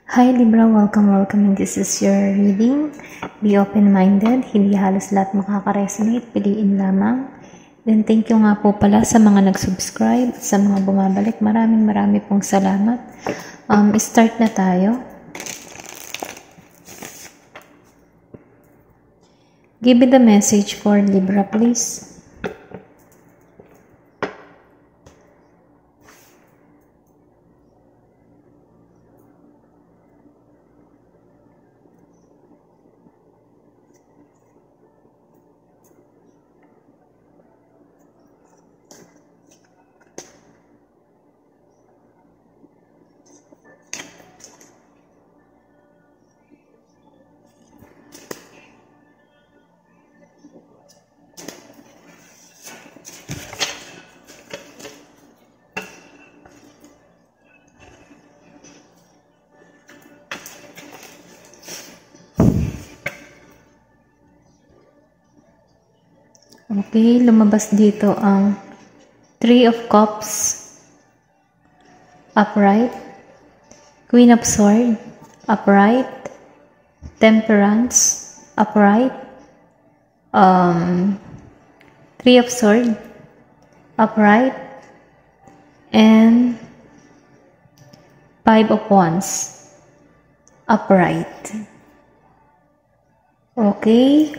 Hi Libra, welcome and this is your reading. Be open-minded, hindi halos lahat makaka-resonate, piliin lamang. Then thank you nga po pala sa mga nag-subscribe, sa mga bumabalik, maraming pong salamat. Start na tayo. Give me the message for Libra please. Okay, lumabas dito ang Three of Cups, upright, Queen of Swords, upright, Temperance, upright, Three of Swords, upright, and Five of Wands, upright. Okay.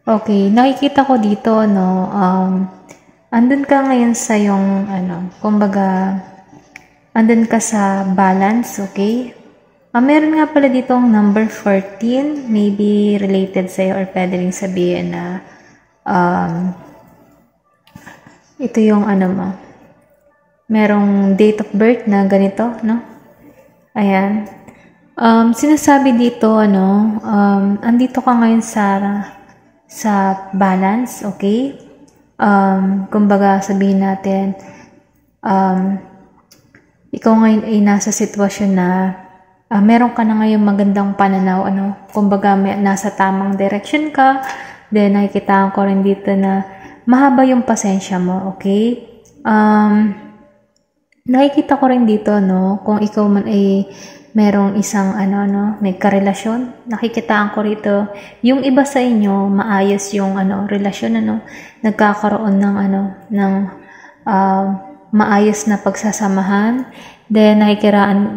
Okay, nakikita ko dito, no, andun ka ngayon sa yung, kumbaga, andun ka sa balance, okay? Meron nga pala ditong number 14, maybe related sa'yo or pwede rin sabihin na, ito yung, mo, merong date of birth na ganito, no? Ayan. Sinasabi dito, andito ka ngayon sa balance, okay? Kumbaga sabihin natin, ikaw ngayon ay nasa sitwasyon na meron ka na ngayon magandang pananaw, kumbaga nasa tamang direction ka, then nakikita ko rin dito na mahaba yung pasensya mo, okay? Nakikita ko rin dito, kung ikaw man ay merong isang may karelasyon, nakikitaan ko rito, yung iba sa inyo, maayos yung relasyon, nagkakaroon ng maayos na pagsasamahan. Then,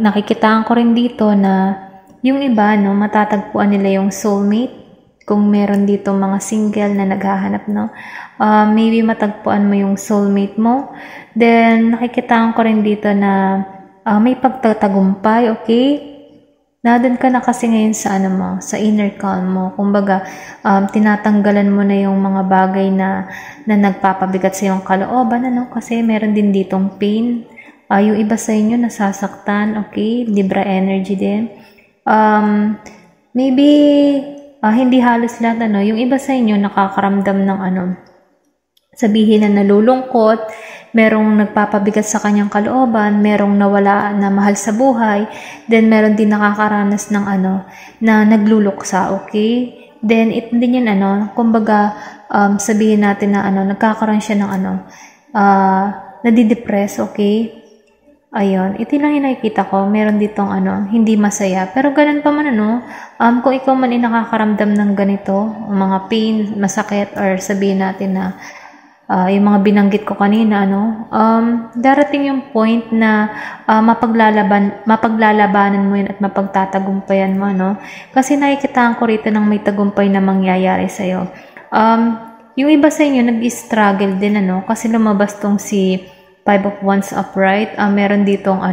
nakikitaan ko rin dito na yung iba, matatagpuan nila yung soulmate. Kung meron dito mga single na naghahanap, maybe matagpuan mo yung soulmate mo. Then, nakikitaan ko rin dito na may pagtatagumpay, okay? Nandun ka na kasi ngayon sa sa inner calm mo. Kumbaga, tinatanggalan mo na yung mga bagay na nagpapabigat sa iyong kalooban, kasi meron din ditong pain. Yung iba sa inyo nasasaktan, okay? Libra energy din. Maybe, hindi halos lahat, yung iba sa inyo nakakaramdam ng sabihin na nalulungkot, merong nagpapabigat sa kanyang kalooban, merong nawala na mahal sa buhay, then meron din nakakaranas ng na nagluluksa, okay? Then ito din yun, kumbaga sabihin natin na nagkakaroon siya ng nadidepress, okay? Ayun, ito lang yung nakikita ko, meron ditong hindi masaya, pero ganun pa man kung ikaw man ay nakakaramdam ng ganito, mga pain, masakit, or sabihin natin na yung mga binanggit ko kanina, darating yung point na mapaglalabanan mo yun at mapagtatagumpayan mo, kasi nakikitaan ko rito ng may tagumpay na mangyayari sa'yo. Yung iba sa inyo nag-struggle din, kasi lumabas tong si Five of Wands upright, meron ditong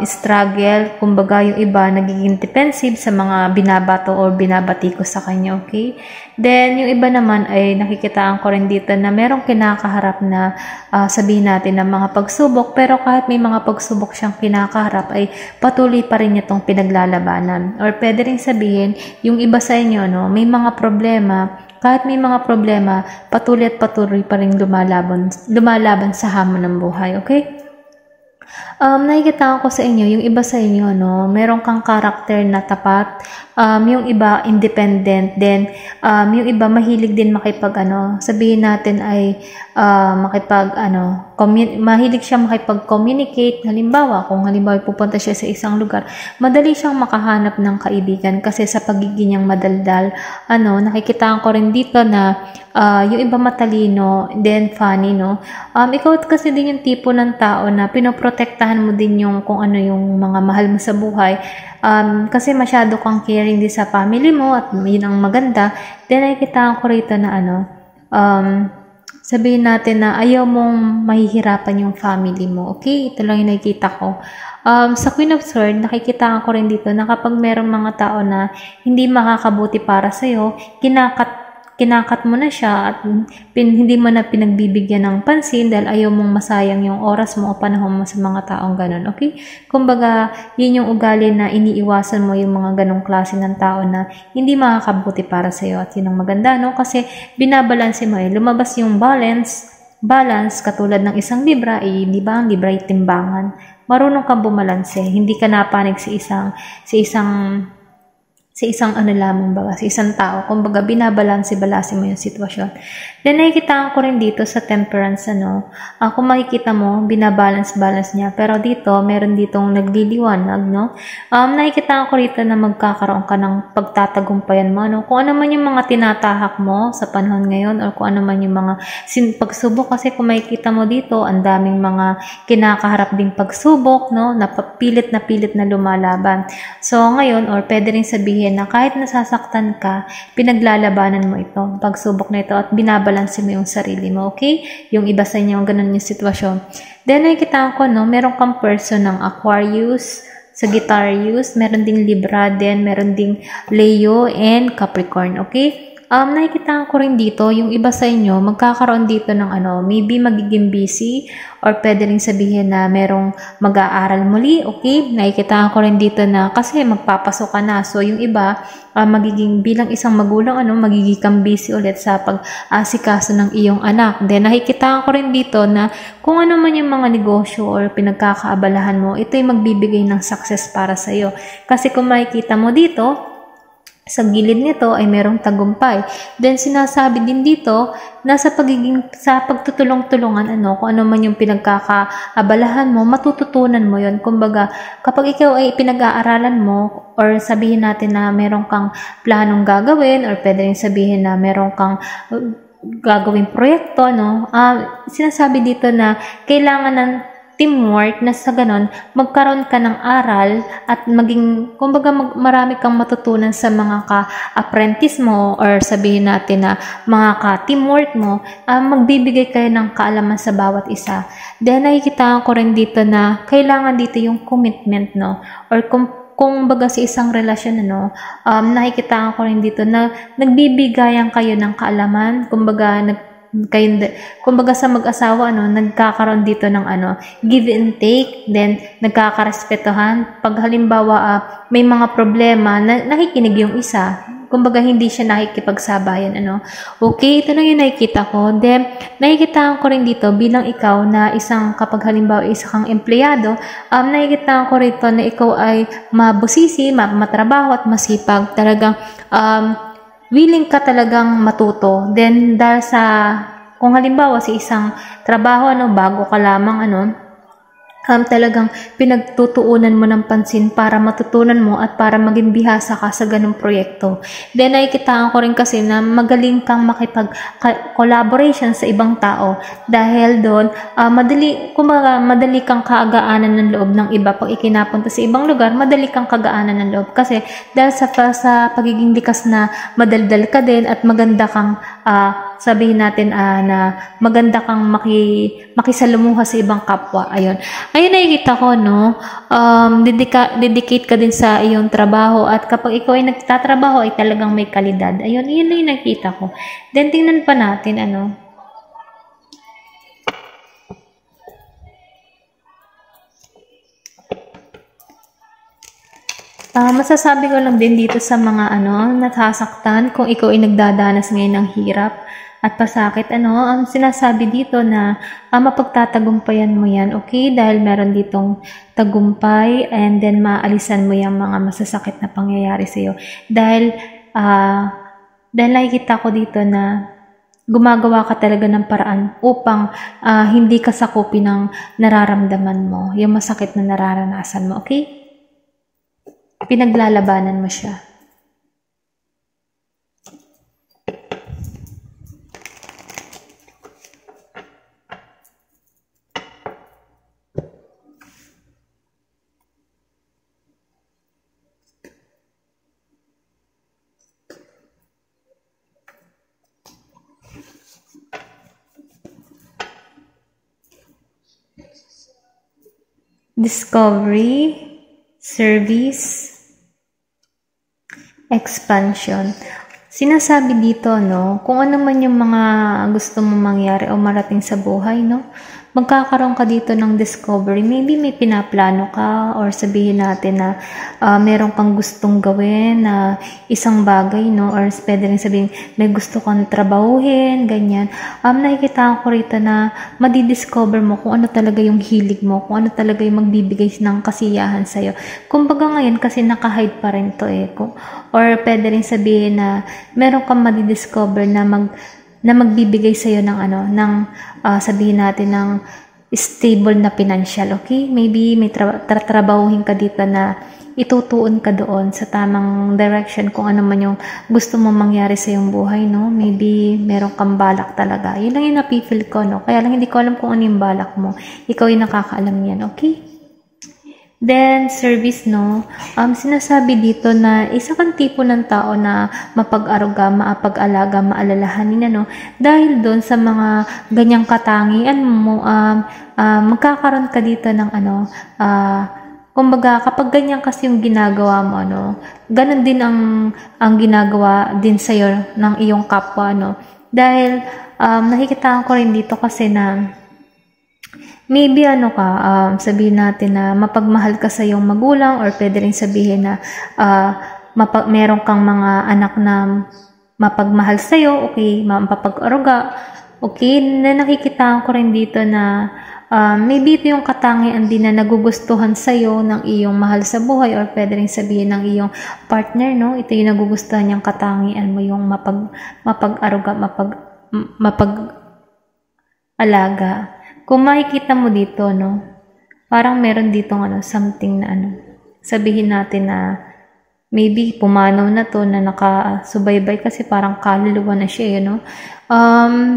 struggle, kumbaga yung iba nagiging defensive sa mga binabato or binabati ko sa kanya, okay? Then, yung iba naman ay nakikitaan ko rin dito na merong kinakaharap na sabihin natin na mga pagsubok, pero kahit may mga pagsubok siyang kinakaharap ay patuloy pa rin itong pinaglalabanan. Or pwede rin sabihin, yung iba sa inyo, may mga problema, kahit may mga problema, patuloy pa rin lumalaban sa hamon ng buhay, okay? Nakikita ko sa inyo, yung iba sa inyo, meron kang karakter na tapat, yung iba independent, then yung iba mahilig din sabihin natin ay mahilig siya makipag-communicate. Halimbawa, kung halimbawa pupunta siya sa isang lugar, madali siyang makahanap ng kaibigan kasi sa pagiging niyang madaldal. Nakikitaan ko rin dito na yung iba matalino, then funny, no? Ikaw kasi din yung tipo ng tao na pinoprotektahan mo din yung kung ano yung mga mahal mo sa buhay. Kasi masyado kang caring din sa family mo at yun ang maganda. Then nakikitaan ko rito na sabihin natin na ayaw mong mahihirapan yung family mo. Okay? Ito lang yung nakikita ko. Sa Queen of Swords, nakikita ko rin dito na kapag merong mga tao na hindi makakabuti para sa'yo, kinakat mo na siya at hindi mo na pinagbibigyan ng pansin dahil ayaw mong masayang yung oras mo o panahon mo sa mga taong ganun. Okay? Kumbaga, yun yung ugali na iniiwasan mo yung mga ganong klase ng tao na hindi makakabuti para sa'yo at yun ang maganda, no? Kasi binabalanse mo lumabas yung balance katulad ng isang libra, di ba? Ang libra ay timbangan. Marunong kang bumalanse, hindi ka napanig sa isang lamang sa isang tao. Kumbaga, balance mo yung sitwasyon. Then, nakikita ko rin dito sa temperance, kung makikita mo, binabalance niya. Pero dito, meron ditong nagliliwanag, no? Nakikita ko rito na magkakaroon ka ng pagtatagumpayan mo, no? Kung ano man yung mga tinatahak mo sa panahon ngayon or kung ano man yung mga pagsubok. Kasi kung makikita mo dito, ang daming mga kinakaharap ding pagsubok, no? Na pilit na lumalaban. So, ngayon, or pwede rin sabihin na kahit nasasaktan ka, pinaglalabanan mo ito, pagsubok na ito at binabalanse mo yung sarili mo, okay? Yung iba sa inyo, ganun yung sitwasyon. Then, nakikita ko, no, meron kang person ng Aquarius, Sagittarius, meron ding Libra, then meron ding Leo and Capricorn, okay? Nakikita ko rin dito, yung iba sa inyo, magkakaroon dito ng maybe magiging busy or pwede rin sabihin na merong mag-aaral muli, okay? Nakikita ko rin dito na kasi magpapasok ka na. So, yung iba, magiging bilang isang magulang, magiging kang busy ulit sa pag-asikaso ng iyong anak. Then, nakikita ko rin dito na kung ano man yung mga negosyo or pinagkakaabalahan mo, ito'y magbibigay ng success para sa'yo. Kasi kung makikita mo dito, sa gilid nito ay merong tagumpay. Then, sinasabi din dito na sa pagtutulong-tulungan, kung ano man yung pinagkakaabalahan mo, matututunan mo yon. Kumbaga, kapag ikaw ay pinag-aaralan mo, or sabihin natin na meron kang planong gagawin, or pwede rin sabihin na meron kang gagawing proyekto, sinasabi dito na kailangan ng teamwork na sa ganon, magkaroon ka ng aral at marami kang matutunan sa mga ka-apprentice mo or sabihin natin na mga ka-teamwork mo, magbibigay kayo ng kaalaman sa bawat isa. Then, nakikita ko rin dito na kailangan dito yung commitment, or kung baga sa isang relasyon, nakikita ko rin dito na nagbibigayan kayo ng kaalaman, kumbaga sa mag-asawa, nagkakaroon dito ng give and take, then nagkakarespetuhan. Pag halimbawa, may mga problema, nakikinig yung isa. Kumbaga, hindi siya nakikipagsabayan, Okay, ito lang yung nakikita ko. Then, nakikita ko rin dito, bilang ikaw na kapag halimbawa, isa kang empleyado, nakikita ko rito na ikaw ay mabusisi, matrabaho at masipag. Talagang, willing ka talagang matuto. Then, dahil kung halimbawa sa isang trabaho, bago ka lamang, talagang pinagtutuunan mo ng pansin para matutunan mo at para maging bihasa ka sa ganung proyekto. Then, nakikitaan ko rin kasi na magaling kang makipag-collaboration sa ibang tao dahil doon, madali kang kaagaanan ng loob ng iba. Pag ikinapunta sa ibang lugar, madali kang kagaanan ng loob kasi dahil sa pagiging likas na madaldal ka din at maganda kang sabihin natin na maganda kang makisalamuha sa ibang kapwa. Ayun, nakikita ko, dedicate ka din sa iyong trabaho at kapag ikaw ay nagtatrabaho ay talagang may kalidad. Ayun, yun yung nakikita ko. Then, tingnan pa natin, masasabi ko lang din dito sa mga nasasaktan, kung ikaw ay nagdadanas ngayon ng hirap, at pasakit, ang sinasabi dito na mapagtatagumpayan mo yan, okay? Dahil meron ditong tagumpay and then maalisan mo yung mga masasakit na pangyayari sa'yo. Dahil nakikita ko dito na gumagawa ka talaga ng paraan upang hindi ka sakupin ng nararamdaman mo, yung masakit na nararanasan mo, okay? Pinaglalabanan mo siya. Discovery, service, expansion. Sinasabi dito, kung ano man yung mga gusto mong mangyari o marating sa buhay, magkakaroon ka dito ng discovery. Maybe may pinaplano ka or sabihin natin na meron kang gustong gawin na isang bagay, or pwede rin sabihin may gusto kang trabahuhin, ganyan. Nakikita ko rito na madidiscover mo kung ano talaga yung hilig mo, kung ano talaga yung magbibigay ng kasiyahan sa'yo. Kumbaga ngayon kasi naka-hide pa rin to or pwede rin sabihin na meron kang madidiscover na magbibigay sa'yo ng sabihin natin ng stable na financial, okay? Maybe may tatrabahuhin ka dito na itutuon ka doon sa tamang direction kung ano man yung gusto mong mangyari sa iyong buhay, Maybe meron kang balak talaga. Yun lang yung napifeel ko, Kaya lang hindi ko alam kung ano yung balak mo. Ikaw yung nakakaalam yan, okay? Then, service, sinasabi dito na isa kang tipo ng tao na mapag-aruga, maapag-alaga, maalalahanin, dahil doon sa mga ganyang katangian mo, magkakaroon ka dito ng, kumbaga, kapag ganyan kasi yung ginagawa mo, ganun din ang ginagawa din sa'yo ng iyong kapwa, Dahil, nakikita ko rin dito kasi na, maybe sabihin natin na mapagmahal ka sa iyong magulang or pwede rin sabihin na meron kang mga anak na mapagmahal sa iyo, okay, mapapag-aruga, okay, na nakikita ko rin dito na maybe ito yung katangian din na nagugustuhan sa iyo ng iyong mahal sa buhay or pwede rin sabihin ng iyong partner, ito yung nagugustuhan niyang katangian mo, yung mapag-aruga, mapag-alaga. Kung makikita mo dito, parang meron ditong something na sabihin natin na maybe pumanaw na to na nakasubaybay kasi parang kaluluwa na siya,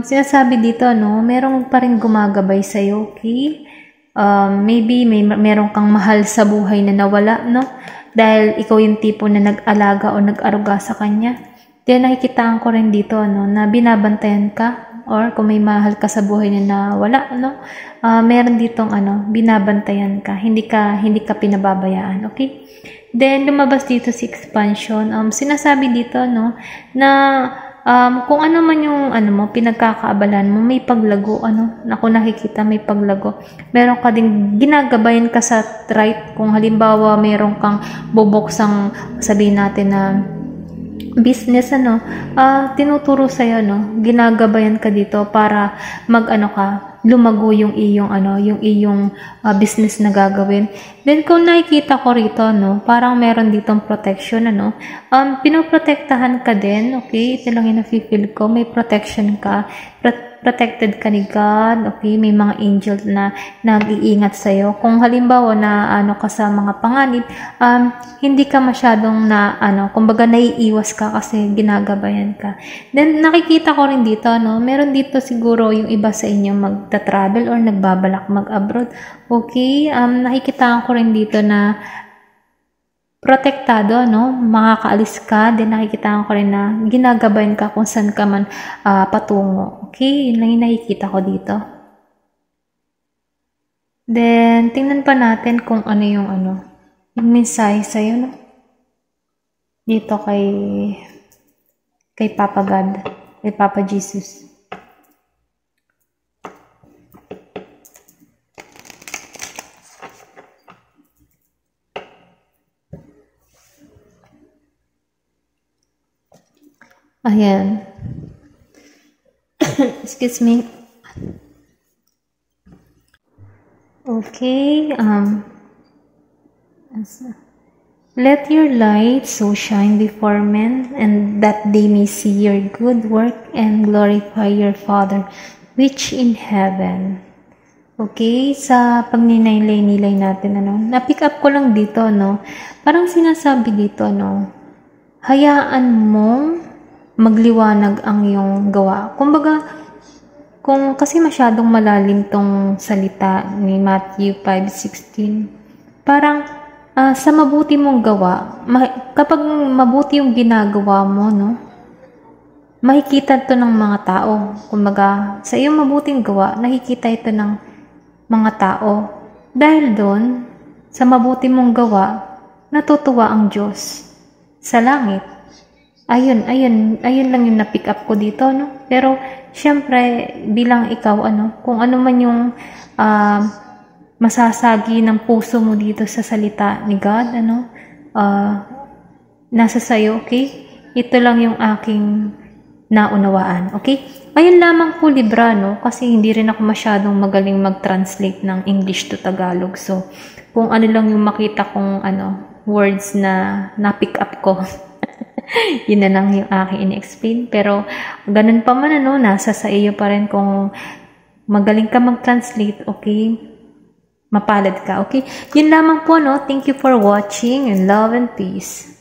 sinasabi dito, meron pa rin gumagabay sa'yo, okay? Maybe meron kang mahal sa buhay na nawala, dahil ikaw yung tipo na nag-alaga o nag-aruga sa kanya. Then nakikita ko rin dito, na binabantayan ka, or kung may mahal ka sa buhay na wala, meron ditong binabantayan ka, hindi ka pinababayaan, okay? Then lumabas dito si expansion. Sinasabi dito na kung ano man yung pinagkakaabalan mo, may paglago, ako nakikita may paglago. Meron ka ding ginagabayan ka sa right, kung halimbawa meron kang bubuksang sabihin natin na business, tinuturo sa'yo, ginagabayan ka dito para lumago yung iyong business na gagawin. Then, kung nakikita ko rito, parang meron ditong protection, pinoprotektahan ka din, okay? Ito lang yung nafe-feel ko, may protection ka, protected ka ni God, okay? May mga angel na nag-iingat sa'yo. Kung halimbawa na ka sa mga panganib, hindi ka masyadong kumbaga naiiwas ka kasi ginagabayan ka. Then, nakikita ko rin dito, meron dito siguro yung iba sa inyo magta-travel or nagbabalak mag-abroad. Okay? Nakikita ko rin dito na protektado, makakaalis ka, then nakikita ko rin na ginagabayan ka kung saan ka man patungo. Okay, yun lang yung nakikita ko dito. Then, tingnan pa natin kung ano yung mensahe sa'yo, dito kay Papa God, kay Papa Jesus. Ayan. Excuse me. Okay, let your light so shine before men, and that they may see your good work and glorify your Father which in heaven. Okay, sa pagninilay-nilay natin, na-pick up ko lang dito, parang sinasabi dito, hayaan mong magliwanag ang iyong gawa. Kumbaga, kasi masyadong malalim tong salita ni Matthew 5:16, parang sa mabuti mong gawa, kapag mabuti yung ginagawa mo, makikita ito ng mga tao. Kumbaga, sa iyong mabuting gawa, nakikita ito ng mga tao. Dahil doon, sa mabuti mong gawa, natutuwa ang Diyos sa langit. Ayun lang yung na-pick up ko dito, Pero, syempre, bilang ikaw, kung ano man yung masasagi ng puso mo dito sa salita ni God, nasa sayo, okay? Ito lang yung aking naunawaan, okay? Ayun lamang po, Libra, kasi hindi rin ako masyadong magaling mag-translate ng English to Tagalog. So, kung ano lang yung makita kong words na na-pick up ko, yun na lang yung aking in-explain. Pero, ganun pa man, nasa sa iyo pa rin kung magaling ka mag-translate, okay? Mapalad ka, okay? Yun lamang po, Thank you for watching, and love and peace.